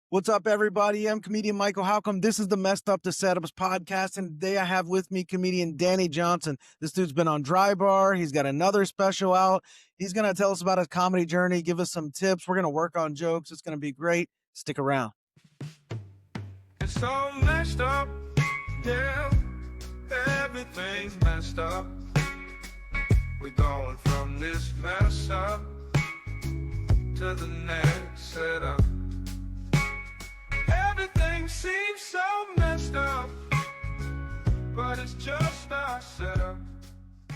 What's up, everybody? I'm comedian Michael Halcomb. This is the Messed Up to Setups podcast, and today I have with me comedian Danny Johnson. This dude's been on Dry Bar. He's got another special out. He's going to tell us about his comedy journey, give us some tips. We're going to work on jokes. It's going to be great. Stick around. It's all messed up, yeah. Everything's messed up. We're going from this mess up to the next setup. Everything seems so messed up, but it's just our setup. Hey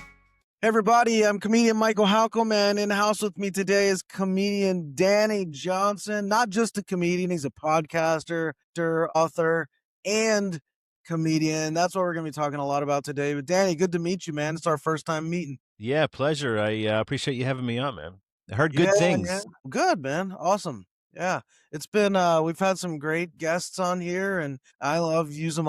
everybody, I'm comedian Michael Halcomb, and in the house with me today is comedian Danny Johnson. Not just a comedian, he's a podcaster, author, and comedian. That's what we're going to be talking a lot about today. But Danny, good to meet you, man. It's our first time meeting. Yeah, pleasure. I appreciate you having me on, man. I heard good things. Yeah. Good, man. Awesome. Yeah. It's been, we've had some great guests on here, and I love using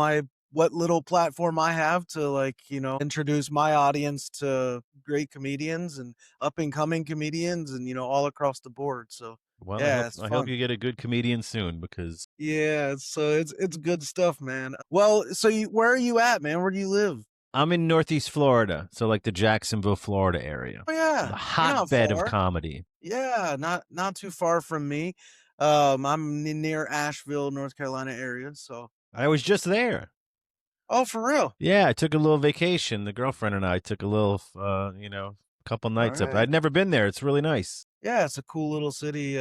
what little platform I have to introduce my audience to great comedians and up and coming comedians and, all across the board. So, Well, yeah, I hope you get a good comedian soon because it's good stuff, man. Well, so where are you at, man? Where do you live? I'm in Northeast Florida, so like the Jacksonville, Florida area. Oh yeah, the hotbed of comedy. Yeah, not too far from me. I'm near Asheville, North Carolina area. So I was just there. Oh, for real? Yeah, I took a little vacation. The girlfriend and I took a little, couple nights up. I'd never been there. It's really nice. Yeah, it's a cool little city.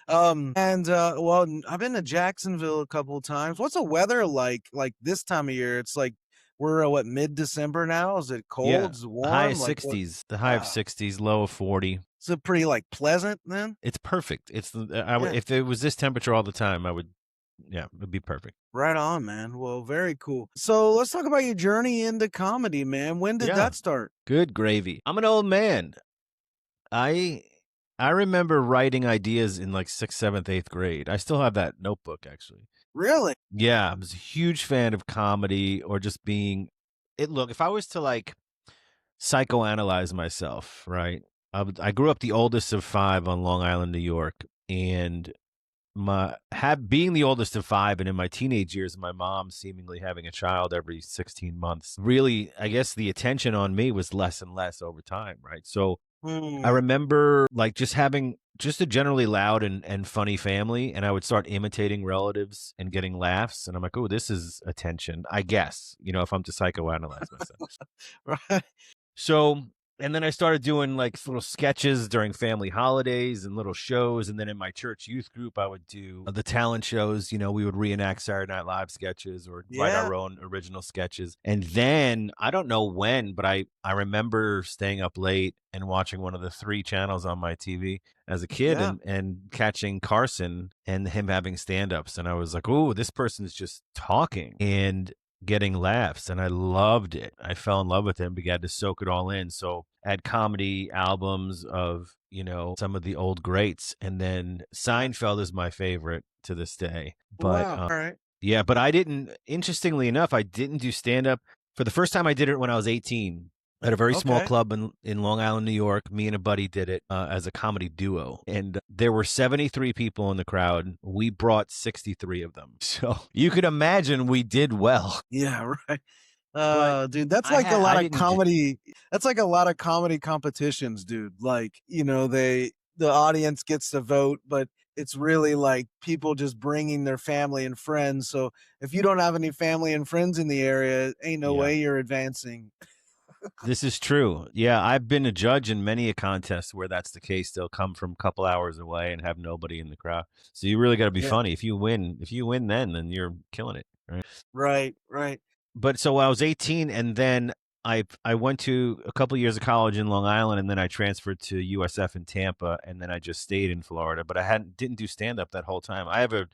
Well, I've been to Jacksonville a couple of times. What's the weather like this time of year? It's like we're mid-December now. Is it cold? Yeah. Is it warm? High of 60s. The high of 60s, low of 40. Is it pretty pleasant then? It's perfect. If it was this temperature all the time, it'd be perfect. Right on, man. Well, very cool. So let's talk about your journey into comedy, man. When did that start? Good gravy. I'm an old man. I remember writing ideas in like 6th, 7th, 8th grade. I still have that notebook, actually. Really? Yeah, I was a huge fan of comedy or just being it. Look, if I was to psychoanalyze myself, right? I grew up the oldest of 5 on Long Island, New York, and being the oldest of 5, and in my teenage years, my mom seemingly having a child every 16 months, really, I guess the attention on me was less and less over time, right? So I remember just having just a generally loud and funny family, and I would start imitating relatives and getting laughs, and I'm like, oh, this is attention, I guess, if I'm to psychoanalyze myself. Right. So, and then I started doing little sketches during family holidays and little shows. And then in my church youth group, I would do the talent shows. We would reenact Saturday Night Live sketches or write our own original sketches. And then I don't know when, but I remember staying up late and watching one of the 3 channels on my TV as a kid and catching Carson and him having stand-ups. And I was like, oh, this person's just talking and getting laughs, and I loved it. I fell in love with it and began to soak it all in. So I had comedy albums of, some of the old greats, and then Seinfeld is my favorite to this day. But wow. All right. Yeah, but interestingly enough, I didn't do stand-up. For the first time I did it when I was 18. At a very small club in Long Island, New York. Me and a buddy did it as a comedy duo. And there were 73 people in the crowd. We brought 63 of them. So you could imagine we did well. Yeah, right. Dude, that's a lot of comedy. That's like a lot of comedy competitions, dude. The audience gets to vote, but it's really people just bringing their family and friends. So if you don't have any family and friends in the area, ain't no way you're advancing. This is true. Yeah, I've been a judge in many a contest where that's the case. They'll come from a couple hours away and have nobody in the crowd. So you really got to be funny. If you win then you're killing it, right? Right. But so I was 18, and then I went to a couple of years of college in Long Island, and then I transferred to USF in Tampa, and then I just stayed in Florida. But I didn't do stand up that whole time. I have a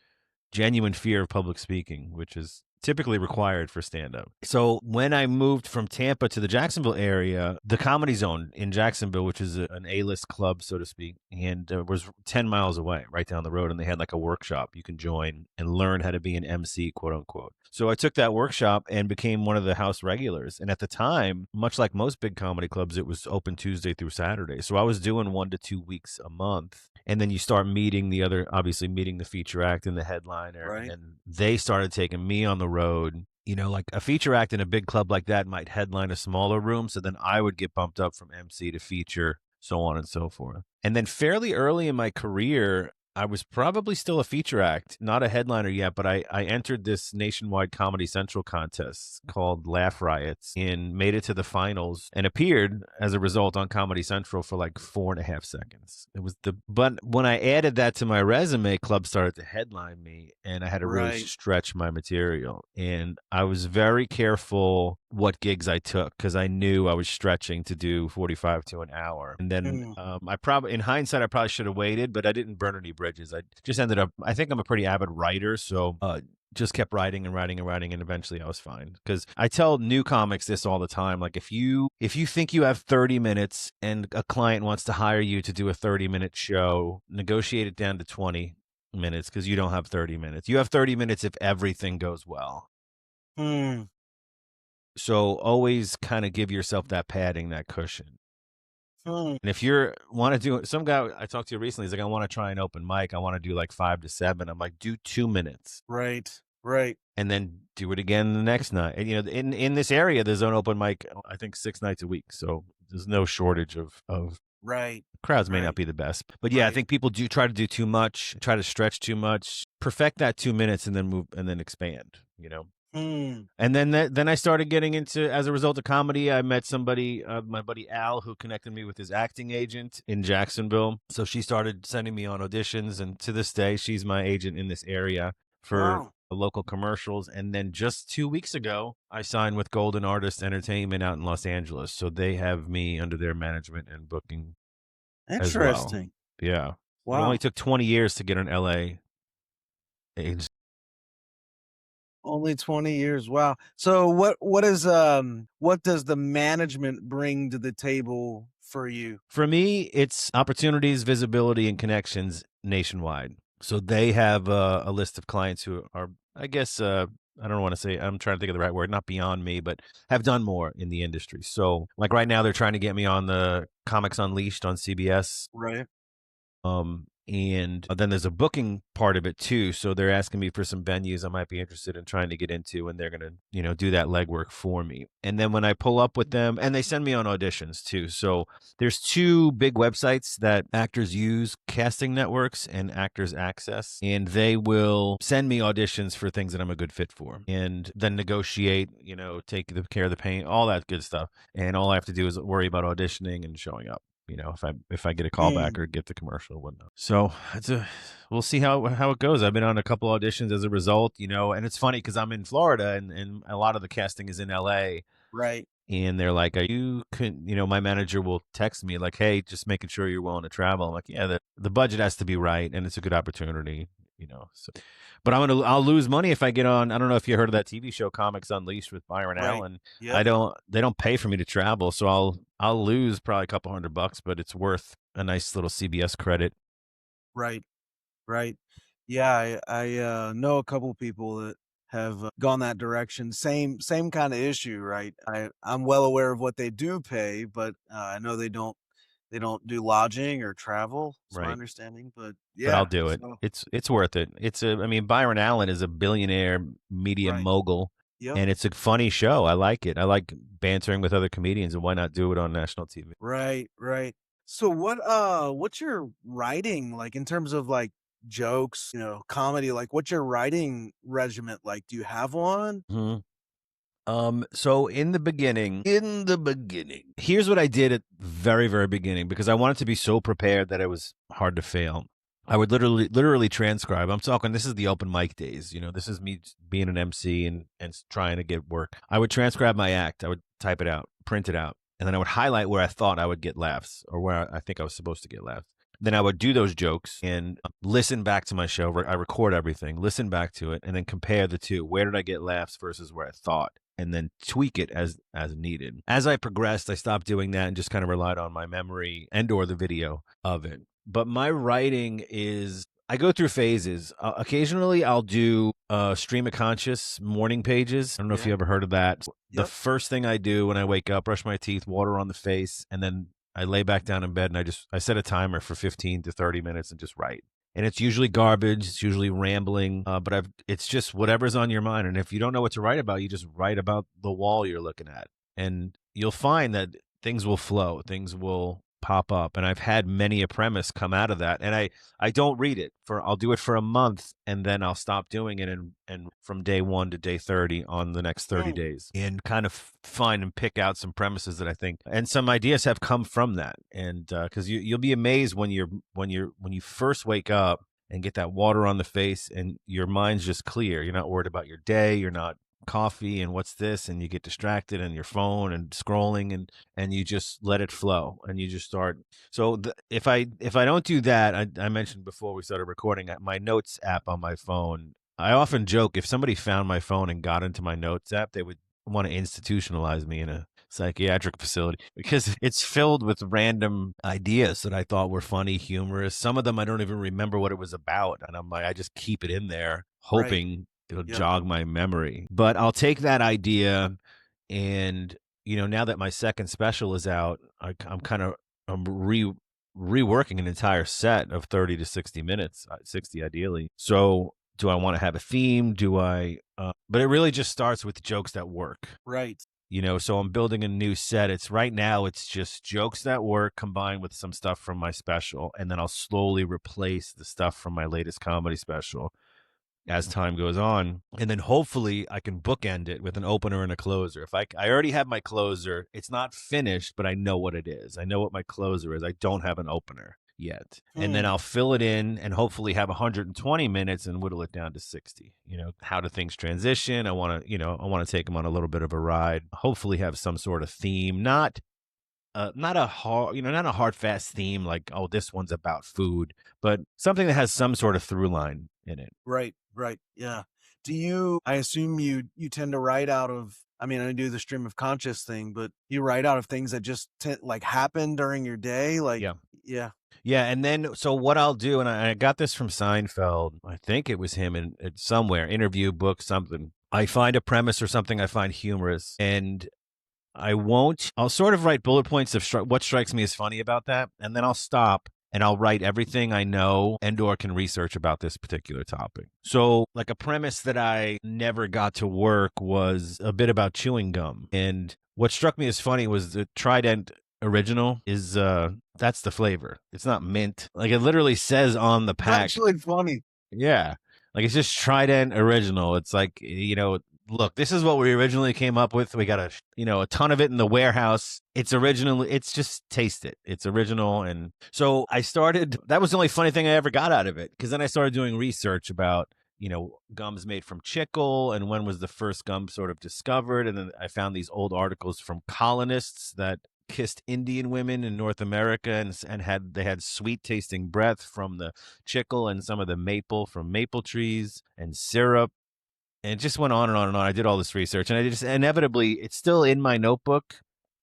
genuine fear of public speaking, which is typically required for stand up. So when I moved from Tampa to the Jacksonville area, the Comedy Zone in Jacksonville, which is an A-list club, so to speak, and was 10 miles away, right down the road. And they had like a workshop you can join and learn how to be an MC, quote unquote. So I took that workshop and became one of the house regulars. And at the time, much like most big comedy clubs, it was open Tuesday through Saturday. So I was doing 1 to 2 weeks a month. And then you start meeting obviously meeting the feature act and the headliner. Right. And then they started taking me on the road. You know, like a feature act in a big club like that might headline a smaller room. So then I would get bumped up from MC to feature, so on and so forth. And then fairly early in my career, I was probably still a feature act, not a headliner yet, but I entered this nationwide Comedy Central contest called Laugh Riots and made it to the finals and appeared as a result on Comedy Central for like 4.5 seconds. But when I added that to my resume, clubs started to headline me and I had to really Right. stretch my material. And I was very careful what gigs I took because I knew I was stretching to do 45 to an hour. And then in hindsight, I probably should have waited, but I didn't burn any bridges. I just ended up, I think I'm a pretty avid writer. So just kept writing and writing and writing, and eventually I was fine. Because I tell new comics this all the time. Like if you think you have 30 minutes and a client wants to hire you to do a 30-minute show, negotiate it down to 20 minutes because you don't have 30 minutes. You have 30 minutes if everything goes well. So always kind of give yourself that padding, that cushion. And if you want to do, some guy I talked to recently, he's like, I want to try an open mic. I want to do like 5 to 7. I'm like, do 2 minutes. Right. Right. And then do it again the next night. And, you know, in this area, there's an open mic, I think 6 nights a week. So there's no shortage of Right. crowds may Right. not be the best. But yeah, I Right. think people do try to do too much, try to stretch too much, perfect that 2 minutes and then move and then expand, you know. And then I started getting into, as a result of comedy, I met somebody, my buddy Al, who connected me with his acting agent in Jacksonville. So she started sending me on auditions, and to this day, she's my agent in this area for Wow. the local commercials. And then just 2 weeks ago, I signed with Golden Artist Entertainment out in Los Angeles. So they have me under their management and booking as well. Interesting. Yeah. It Wow. only took 20 years to get an LA agent. Only 20 years. Wow. So what does the management bring to the table for you? For me, it's opportunities, visibility, and connections nationwide. So they have a list of clients who are, I guess, I don't want to say, I'm trying to think of the right word, not beyond me, but have done more in the industry. So like right now, they're trying to get me on the Comics Unleashed on CBS. Right. And then there's a booking part of it too. So they're asking me for some venues I might be interested in trying to get into, and they're going to, you know, do that legwork for me. And then when I pull up with them, and they send me on auditions too. So there's 2 big websites that actors use, Casting Networks and Actors Access, and they will send me auditions for things that I'm a good fit for, and then negotiate, you know, take the care of the pain, all that good stuff. And all I have to do is worry about auditioning and showing up. You know, if I get a call back or get the commercial or whatnot. So we'll see how it goes. I've been on a couple auditions as a result, you know, and it's funny because I'm in Florida and a lot of the casting is in LA. Right. And they're like, you know, my manager will text me like, hey, just making sure you're willing to travel. I'm like, yeah, the budget has to be right and it's a good opportunity, you know. So, but I'll lose money if I get on. I don't know if you heard of that TV show Comics Unleashed with Byron Right. Allen. Yep. They don't pay for me to travel, so I'll lose probably a couple $100, but it's worth a nice little CBS credit. Right. Right. Yeah, I know a couple people that have gone that direction. Same kind of issue, right? I'm well aware of what they do pay, but I know they don't do lodging or travel. It's my Right. understanding, but But I'll yeah. do it. So It's worth it. I mean, Byron Allen is a billionaire media right. mogul, Yep. and it's a funny show. I like it. I like bantering with other comedians, and why not do it on national TV? Right. Right. So what's your writing like in terms of like jokes, comedy? Like what's your writing regiment like? Do you have one? Mhm. So in the beginning, here's what I did at the very, very beginning because I wanted to be so prepared that it was hard to fail. I would literally transcribe. I'm talking, this is the open mic days. You know, this is me being an MC and trying to get work. I would transcribe my act. I would type it out, print it out, and then I would highlight where I thought I would get laughs or where I think I was supposed to get laughs. Then I would do those jokes and listen back to my show. I record everything, listen back to it, and then compare the two. Where did I get laughs versus where I thought? And then tweak it as needed. As I progressed, I stopped doing that and just kind of relied on my memory and or the video of it. But my writing is, I go through phases. Occasionally, I'll do stream of conscious morning pages. I don't know if you ever heard of that. The Yep. first thing I do when I wake up, brush my teeth, water on the face, and then I lay back down in bed and I set a timer for 15 to 30 minutes and just write. And it's usually garbage. It's usually rambling, but it's just whatever's on your mind. And if you don't know what to write about, you just write about the wall you're looking at, and you'll find that things will flow, things will pop up. And I've had many a premise come out of that. And I don't read it I'll do it for a month and then I'll stop doing it. And from day 1 to day 30 on the next 30 days and kind of find and pick out some premises that I think, and some ideas have come from that. And, cause you'll be amazed when you first wake up and get that water on the face and your mind's just clear. You're not worried about your day. You're not coffee and what's this, and you get distracted and your phone and scrolling, and you just let it flow and you just start. So if I don't do that, I mentioned before we started recording, my notes app on my phone, I often joke if somebody found my phone and got into my notes app, they would want to institutionalize me in a psychiatric facility because it's filled with random ideas that I thought were funny, humorous. Some of them I don't even remember what it was about, and I'm like, I just keep it in there hoping it'll jog my memory. But I'll take that idea, and now that my second special is out, I'm reworking an entire set of 30 to 60 minutes, 60 ideally. So do I want to have a theme? Do I? But it really just starts with jokes that work. Right. So I'm building a new set. Right now it's just jokes that work combined with some stuff from my special, and then I'll slowly replace the stuff from my latest comedy special as time goes on. And then hopefully I can bookend it with an opener and a closer. If I already have my closer, it's not finished, but I know what it is. I know what my closer is. I don't have an opener yet. And then I'll fill it in and hopefully have 120 minutes and whittle it down to 60. How do things transition? I want to take them on a little bit of a ride. Hopefully have some sort of theme, not a hard fast theme like, oh, this one's about food, but something that has some sort of through line in it. Right. Yeah. I assume you tend to write out of, I mean, I do the stream of conscious thing, but you write out of things that just like happen during your day. Like, yeah. And then, so what I'll do, and I got this from Seinfeld, I think it was him in somewhere, interview, book, something. I find a premise or something I find humorous, and I'll sort of write bullet points of what strikes me as funny about that, and then I'll stop and I'll write everything I know and or can research about this particular topic. So like a premise that I never got to work was a bit about chewing gum. And what struck me as funny was the Trident original is that's the flavor. It's not mint. Like it literally says on the pack. Actually funny. Yeah. Like it's just Trident original. It's like, look, this is what we originally came up with. We got a ton of it in the warehouse. It's original. It's just taste it. It's original. And so that was the only funny thing I ever got out of it. Cause then I started doing research about, gums made from chicle and when was the first gum sort of discovered. And then I found these old articles from colonists that kissed Indian women in North America and they had sweet tasting breath from the chicle and some of the maple from maple trees and syrup. And it just went on and on and on. I did all this research, and I just inevitably, it's still in my notebook,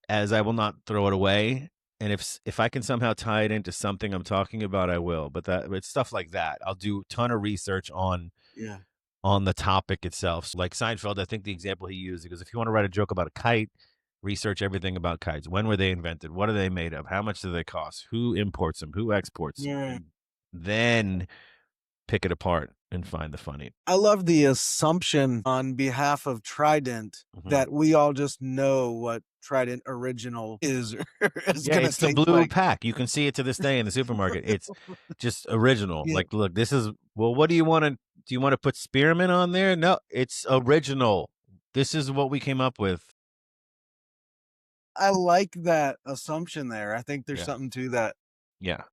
as I will not throw it away. And if I can somehow tie it into something I'm talking about, I will. But it's stuff like that. I'll do a ton of research on the topic itself. So like Seinfeld, I think the example he used, because if you want to write a joke about a kite, research everything about kites. When were they invented? What are they made of? How much do they cost? Who imports them? Who exports them? Then pick it apart and find the funny. I love the assumption on behalf of Trident that we all just know what Trident original is. It's the blue pack. You can see it to this day in the supermarket. It's just original. Like, look, this is, what do you want to put spearmint on there? No, it's original. This is what we came up with. I like that assumption there. I think there's something to that. Yeah.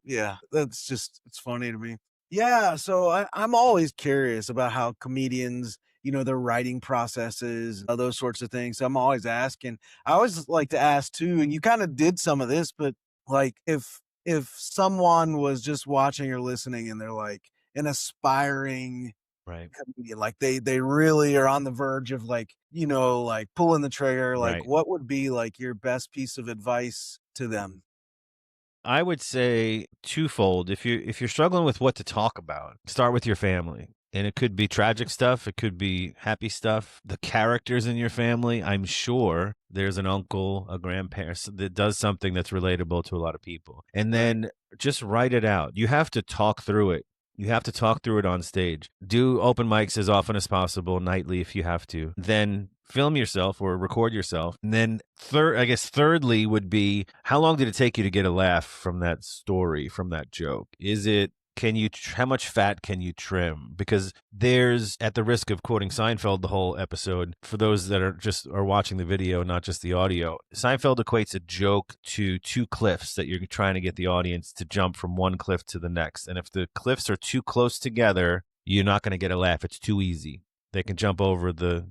It's funny to me. Yeah, so I'm always curious about how comedians, their writing processes, those sorts of things. So I'm always asking. I always like to ask too, and you kind of did some of this, but like if if someone was just watching or listening and they're like an aspiring Right. comedian, like they really are on the verge of like, like pulling the trigger, like Right. what would be like your best piece of advice to them? I would say twofold. If you're struggling with what to talk about, start with your family. And it could be tragic stuff, it could be happy stuff. The characters in your family, I'm sure there's an uncle, a grandparent that does something that's relatable to a lot of people. And Right. then just write it out. You have to talk through it. You have to talk through it on stage. Do open mics as often as possible, nightly if you have to. Then film yourself or record yourself. And then thirdly would be, how long did it take you to get a laugh from that story, from that joke? Is it, how much fat can you trim? Because there's, at the risk of quoting Seinfeld the whole episode, for those that are watching the video, not just the audio, Seinfeld equates a joke to two cliffs that you're trying to get the audience to jump from one cliff to the next. And if the cliffs are too close together, you're not going to get a laugh. It's too easy. They can jump over the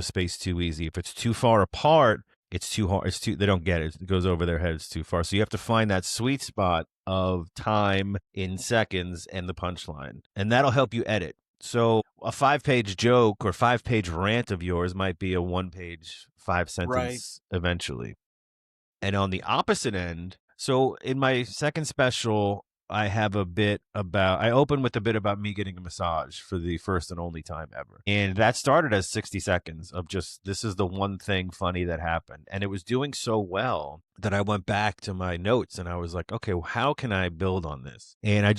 space too easy. If it's too far apart, it's too hard. They don't get it. It goes over their heads too far. So you have to find that sweet spot of time in seconds and the punchline. And that'll help you edit. So a 5-page joke or 5-page rant of yours might be a 1-page, 5 Right. sentence eventually. And on the opposite end, so in my second special, I open with a bit about me getting a massage for the first and only time ever. And that started as 60 seconds of just, this is the one thing funny that happened. And it was doing so well that I went back to my notes and I was like, okay, well, how can I build on this? And I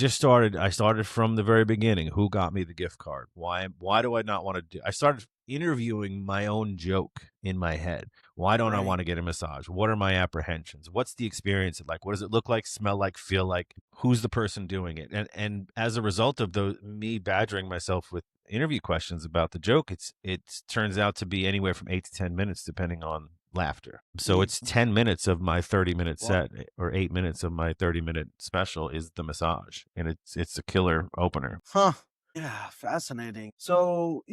started from the very beginning. Who got me the gift card? Why do I not want to do, I started interviewing my own joke in my head. Why don't I Right. want to get a massage? What are my apprehensions? What's the experience like? What does it look like, smell like, feel like? Who's the person doing it? And as a result of me badgering myself with interview questions about the joke, it turns out to be anywhere from 8 to 10 minutes, depending on laughter. So Mm. it's 10 minutes of my 30-minute Wow. set, or 8 minutes of my 30-minute special is the massage, and it's a killer opener. Huh. Yeah, fascinating. So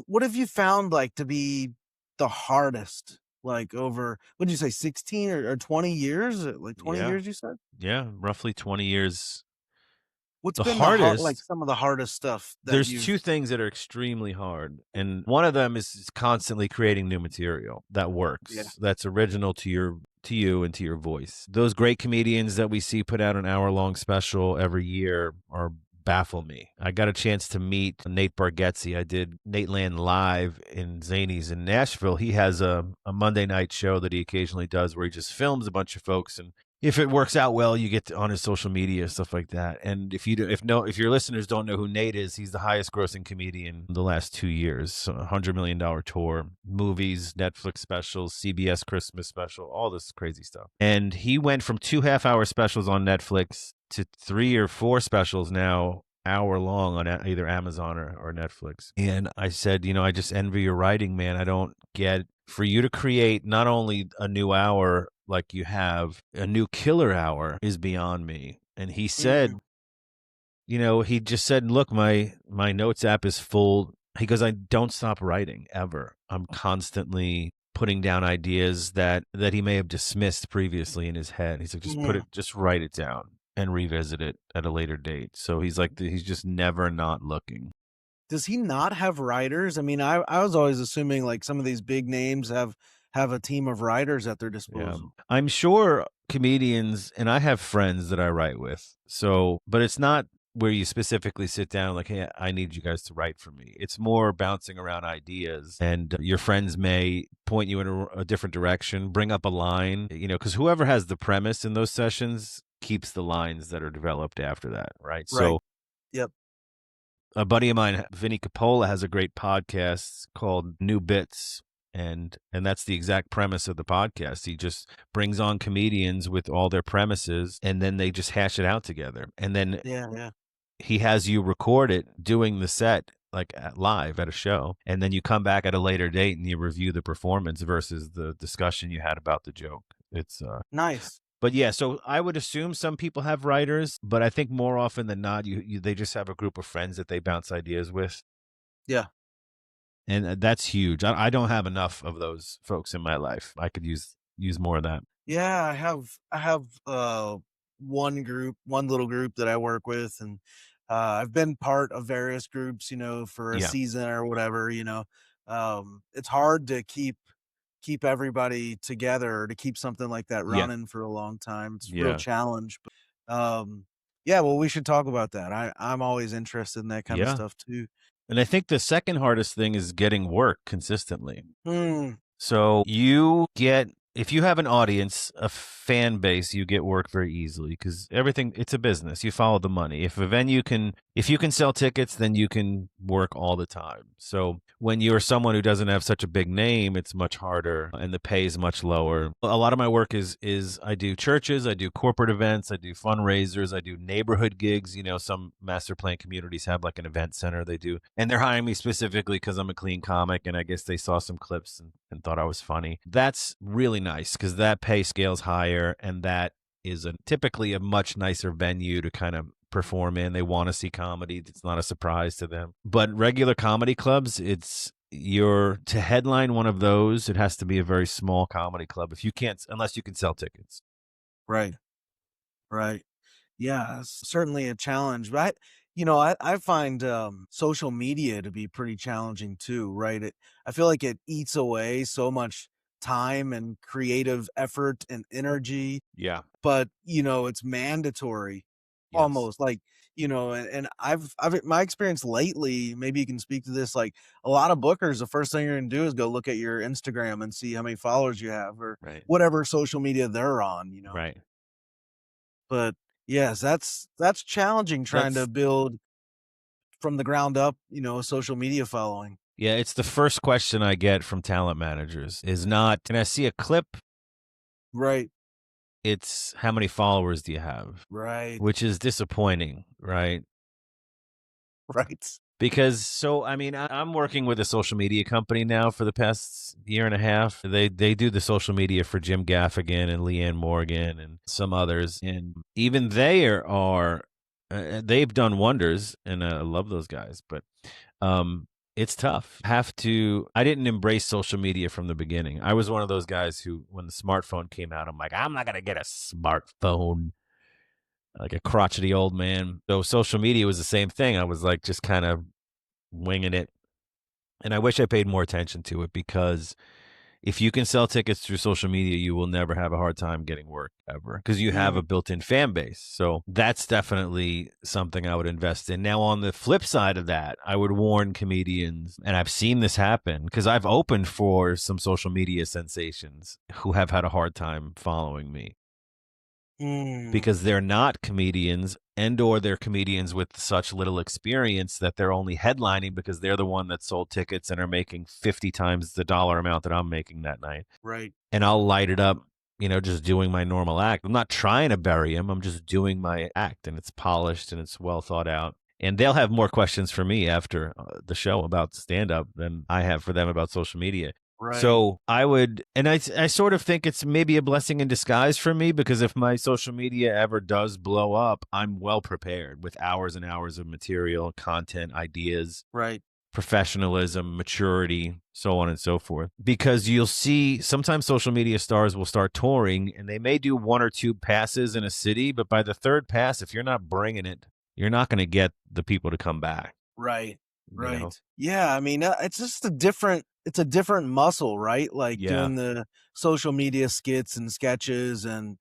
what have you found like to be the hardest, like over, what did you say, 16 or 20 years? Like 20 Yeah, years you said? yeah, roughly 20 years. What's The been the hard, like hardest, some of the hardest stuff that there's you've. two things that are extremely hard, and one of them is constantly creating new material that Yeah. works, that's original to you and to your voice. Those great comedians that we see put out an hour-long special every year are baffle me. I got a chance to meet Nate Bargatze. I did Nate Land Live in Zanies in Nashville. He has a Monday night show that he occasionally does where he just films a bunch of folks, and if it works out well, you get on his social media, stuff like that. And if your listeners don't know who Nate is, he's the highest grossing comedian in the last 2 years. So $100 million tour, movies, Netflix specials, CBS Christmas special, all this crazy stuff. And he went from 2 half-hour specials on Netflix to 3 or 4 specials now, hour long, on either Amazon or Netflix. And I said, I just envy your writing, man. I don't get, for you to create not only a new hour, like you have a new killer hour, is beyond me. And he said, Mm. he just said, look, my notes app is full. He goes, I don't stop writing ever. I'm constantly putting down ideas that he may have dismissed previously in his head. He's like, Mhm. just write it down and revisit it at a later date. So he's like, he's just never not looking. Does he not have writers? I mean, I was always assuming like some of these big names have a team of writers at their Yeah. disposal. I'm sure comedians, and I have friends that I write with. So, but it's not where you specifically sit down like, hey, I need you guys to write for me. It's more bouncing around ideas, and your friends may point you in a different direction, bring up a line, because whoever has the premise in those sessions keeps the lines that are developed after that, right? Right. So Yep. a buddy of mine, Vinny Capola, has a great podcast called New Bits. And that's the exact premise of the podcast. He just brings on comedians with all their premises, and then they just hash it out together. And then Yeah, yeah. he has you record it doing the set like live at a show, and then you come back at a later date and you review the performance versus the discussion you had about the joke. It's Nice. But yeah, so I would assume some people have writers, but I think more often than not, they just have a group of friends that they bounce ideas with, Yeah. and that's huge. I don't have enough of those folks in my life. I could use more of that. Yeah, I have one little group that I work with, and I've been part of various groups, for a Yeah. season or whatever. It's hard to keep everybody together or to keep something like that Yeah. running for a long time. It's a real Yeah. challenge. But yeah, well, we should talk about that. I'm always interested in that kind of Yeah. stuff too. And I think the second hardest thing is getting work consistently. Mm, So you get, if you have an audience, a fan base, you get work very easily because everything, it's a business. You follow the money. If you can sell tickets, then you can work all the time. So when you're someone who doesn't have such a big name, it's much harder and the pay is much lower. A lot of my work is I do churches, I do corporate events, I do fundraisers, I do neighborhood gigs. Some master plan communities have like an event center they do, and they're hiring me specifically because I'm a clean comic, and I guess they saw some clips and thought I was funny. That's really nice because that pay scales higher, and that is typically a much nicer venue to kind of perform in. They want to see comedy. It's not a surprise to them. But regular comedy clubs, to headline one of those, it has to be a very small comedy club if you can't, unless you can sell tickets. right, right. Yeah, it's certainly a challenge. But I find social media to be pretty challenging too, right? I feel like it eats away so much time and creative effort and energy, Yeah. but it's mandatory Yes. almost like, and I've my experience lately, maybe you can speak to this, like a lot of bookers, the first thing you're gonna do is go look at your Instagram and see how many followers you have or Right. whatever social media they're on. Right. But yes, that's challenging trying to That's build from the ground up, a social media following. Yeah, it's the first question I get from talent managers is not, can I see a clip? Right, It's how many followers do you have? right, Which is disappointing, right? right, Because I mean, I'm working with a social media company now for the past year and a half. They do the social media for Jim Gaffigan and Leanne Morgan and some others, and even they've done wonders, and I love those guys. But it's tough. I didn't embrace social media from the beginning. I was one of those guys who, when the smartphone came out, I'm like, I'm not gonna get a smartphone, like a crotchety old man. So social media was the same thing. I was like just kind of winging it. And I wish I paid more attention to it because if you can sell tickets through social media, you will never have a hard time getting work ever because you have a mm, built in fan base. So that's definitely something I would invest in. Now, on the flip side of that, I would warn comedians, and I've seen this happen because I've opened for some social media sensations who have had a hard time following me mm, because they're not comedians or they're comedians with such little experience that they're only headlining because they're the one that sold tickets and are making 50 times the dollar amount that I'm making that night. right, And I'll light it up, just doing my normal act. I'm not trying to bury him. I'm just doing my act, and it's polished and it's well thought out. And they'll have more questions for me after the show about stand up than I have for them about social media. right, So I sort of think it's maybe a blessing in disguise for me because if my social media ever does blow up, I'm well prepared with hours and hours of material, content, ideas, right, professionalism, maturity, so on and so forth. Because you'll see sometimes social media stars will start touring and they may do one or two passes in a city, but by the third pass, if you're not bringing it, you're not going to get the people to come back, right, you know? right. Yeah, I mean, it's a different muscle, right? Like Yeah. doing the social media skits and sketches and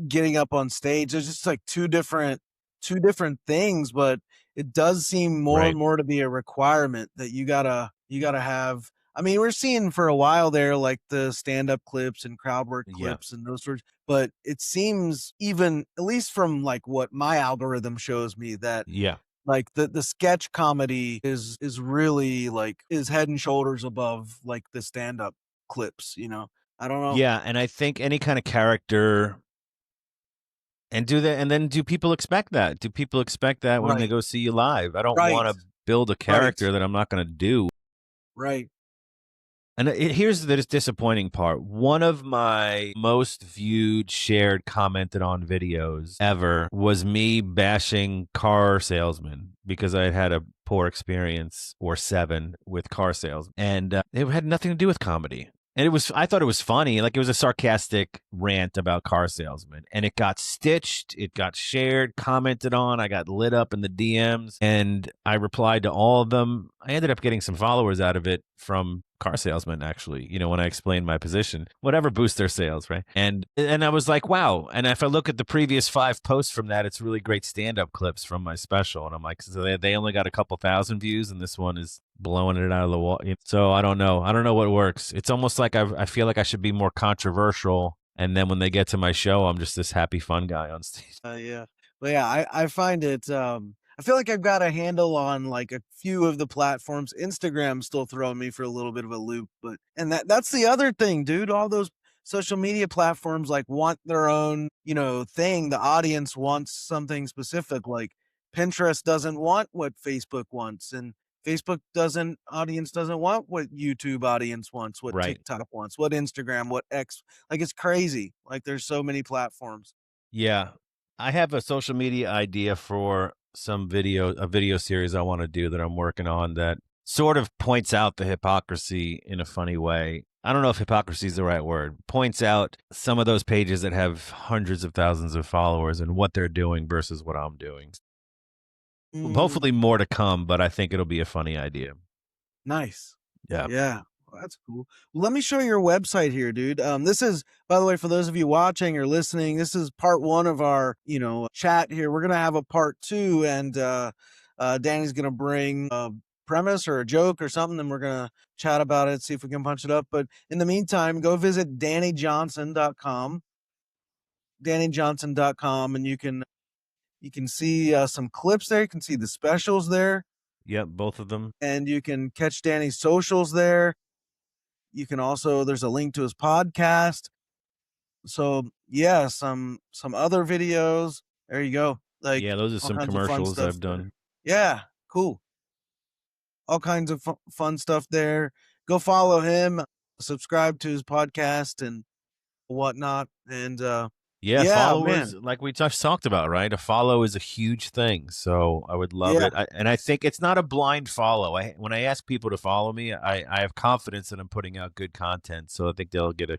getting up on stage. There's just like two different things, but it does seem more and Right. more to be a requirement that you gotta have. I mean, we're seeing for a while there like the stand-up clips and crowd work Yeah. clips and those sorts, but it seems, even at least from like what my algorithm shows me, that Yeah. like the sketch comedy is really like is head and shoulders above like the stand-up clips. I don't know. Yeah. And I think any kind of character and do that. And then do people expect that? Do people expect that when they Right, go see you live? I don't right, want to build a right, character that I'm not going to do. right. And here's the disappointing part. One of my most viewed, shared, commented on videos ever was me bashing car salesmen because I had a poor experience or 7 with car sales. And it had nothing to do with comedy. And I thought it was funny. Like, it was a sarcastic rant about car salesmen. And it got stitched, it got shared, commented on. I got lit up in the DMs and I replied to all of them. I ended up getting some followers out of it from car salesmen, actually, when I explained my position. Whatever boosts their sales, right? And I was like, wow. And if I look at the previous 5 posts from that, it's really great stand-up clips from my special. And I'm like, so they only got a couple thousand views, and this one is blowing it out of the wall. So I don't know. I don't know what works. It's almost like I feel like I should be more controversial. And then when they get to my show, I'm just this happy, fun guy on stage. Yeah. But yeah, I find it, I feel like I've got a handle on like a few of the platforms. Instagram's still throwing me for a little bit of a loop, but, and that's the other thing, dude. All those social media platforms like want their own, thing. The audience wants something specific. Like Pinterest doesn't want what Facebook wants, and audience doesn't want what YouTube audience wants, what Right. TikTok wants, what Instagram, what X. Like, it's crazy. Like, there's so many platforms. Yeah. I have a social media idea for a video series I want to do that I'm working on that sort of points out the hypocrisy in a funny way. I don't know if hypocrisy is the right word. Points out some of those pages that have hundreds of thousands of followers and what they're doing versus what I'm doing. Hopefully more to come, but I think it'll be a funny idea. Nice. Yeah. Yeah. Well, that's cool. Well, let me show you your website here, dude. This is, by the way, for those of you watching or listening, this is part 1 of our, chat here. We're going to have a part 2, and Danny's going to bring a premise or a joke or something, and we're going to chat about it, see if we can punch it up. But in the meantime, go visit DannyJohnson.com, and you can see some clips there. You can see the specials there. Yep, both of them. And you can catch Danny's socials there. You can also, there's a link to his podcast. So yeah, some other videos. There you go. Like, yeah, those are some commercials I've done. Yeah, cool. All kinds of fun stuff there. Go follow him, subscribe to his podcast and whatnot. And yeah, followers, man. like we just talked about, right? A follow is a huge thing. So I would love it. And I think it's not a blind follow. When I ask people to follow me, I have confidence that I'm putting out good content. So I think they'll get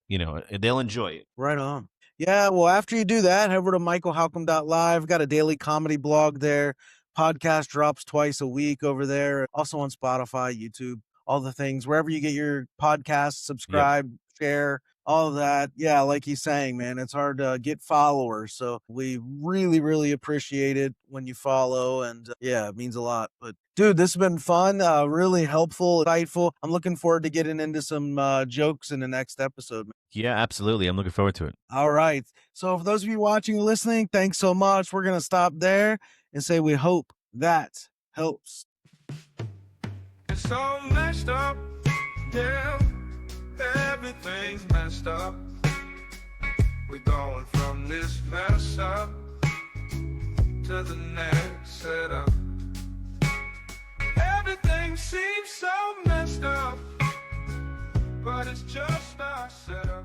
they'll enjoy it. Right on. Yeah, well, after you do that, head over to michaelhalcomb.live. Got a daily comedy blog there. Podcast drops twice a week over there. Also on Spotify, YouTube, all the things. Wherever you get your podcasts, subscribe, share, all of that. Yeah, like he's saying, man, it's hard to get followers. So we really, really appreciate it when you follow. And yeah, it means a lot. But dude, this has been fun, really helpful, insightful. I'm looking forward to getting into some jokes in the next episode. Yeah, absolutely. I'm looking forward to it. All right. So for those of you watching and listening, thanks so much. We're going to stop there and say we hope that helps. It's all messed up, yeah. Everything's messed up. We're going from this mess up to the next setup. Everything seems so messed up, but it's just our setup.